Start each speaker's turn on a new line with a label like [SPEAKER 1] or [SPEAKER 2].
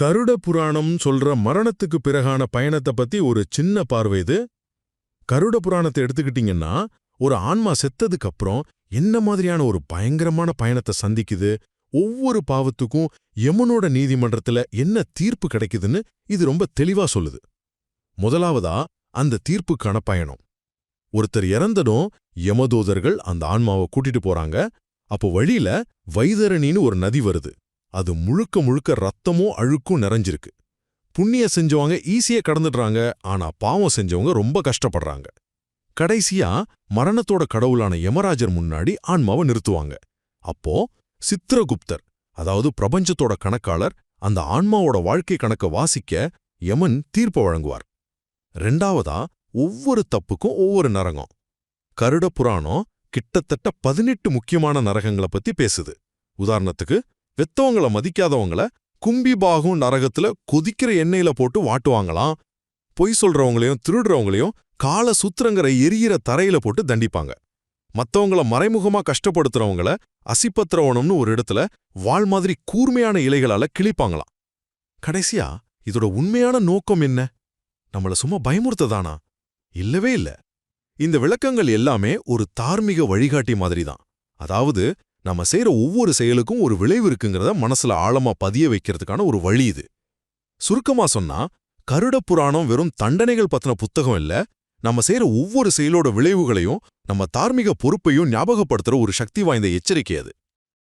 [SPEAKER 1] கருட புராணம் சொல்ற மரணத்துக்கு பிறகான பயணத்தை பத்தி ஒரு சின்ன பார்வை இது. கருட புராணத்தை எடுத்துக்கிட்டீங்கன்னா, ஒரு ஆன்மா செத்ததுக்கு அப்புறம் என்ன மாதிரியான ஒரு பயங்கரமான பயணத்தை சந்திக்குது, ஒவ்வொரு பாவத்துக்கும் யமனோட நீதிமன்றத்துல என்ன தீர்ப்பு கிடைக்குதுன்னு இது ரொம்ப தெளிவா சொல்லுது. முதலாவதா அந்த தீர்ப்புக்கான பயணம். ஒருத்தர் இறந்ததும் யமதூதர்கள் அந்த ஆன்மாவை கூட்டிட்டு போறாங்க. அப்போ வழியில வைதரணின்னு ஒரு நதி வருது. அது முழுக்க முழுக்க ரத்தமும் அழுக்கும் நிறைஞ்சிருக்கு. புண்ணிய செஞ்சவங்க ஈஸியா கடந்துடுறாங்க, ஆனா பாவம் செஞ்சவங்க ரொம்ப கஷ்டப்படுறாங்க. கடைசியா மரணத்தோட கடவுளான யமராஜர் முன்னாடி ஆன்மாவை நிறுத்துவாங்க. அப்போ சித்திரகுப்தர், அதாவது பிரபஞ்சத்தோட கணக்காளர், அந்த ஆன்மாவோட வாழ்க்கை கணக்க வாசிக்க யமன் தீர்ப்பு வழங்குவார். ரெண்டாவதா ஒவ்வொரு தப்புக்கும் ஒவ்வொரு நரகம். கருட புராணம் கிட்டத்தட்ட 18 முக்கியமான நரகங்களை பத்தி பேசுது. உதாரணத்துக்கு, வெத்தவங்கள மதிக்காதவங்கள கும்பிபாகும் நரகத்துல கொதிக்கிற எண்ணெயில போட்டு வாட்டுவாங்களாம். பொய் சொல்றவங்களையும் திருடுறவங்களையும் கால சுத்திரங்கிற எரியிற தரையில போட்டு தண்டிப்பாங்க. மத்தவங்கள மறைமுகமா கஷ்டப்படுத்துறவங்கள அசிப்பத்திரவனம்னு ஒரு இடத்துல வாள் மாதிரி கூர்மையான இலைகளால கிழிப்பாங்களாம். கடைசியா இதோட உண்மையான நோக்கம் என்ன? நம்மள சும்மா பயமுறுத்ததானா? இல்லவே இல்ல. இந்த விளக்கங்கள் எல்லாமே ஒரு தார்மீக வழிகாட்டி மாதிரிதான். அதாவது, நம்ம செய்யற ஒவ்வொரு செயலுக்கும் ஒரு விளைவு இருக்குங்கிறத மனசுல ஆழமா பதிய வைக்கிறதுக்கான ஒரு வழி இது. சுருக்கமா சொன்னா, கருட புராணம் வெறும் தண்டனைகள் பத்தின புத்தகம் இல்ல, நம்ம செய்யற ஒவ்வொரு செயலோட விளைவுகளையும் நம்ம தார்மீக பொறுப்பையும் ஞாபகப்படுத்துற ஒரு சக்தி வாய்ந்த எச்சரிக்கை அது.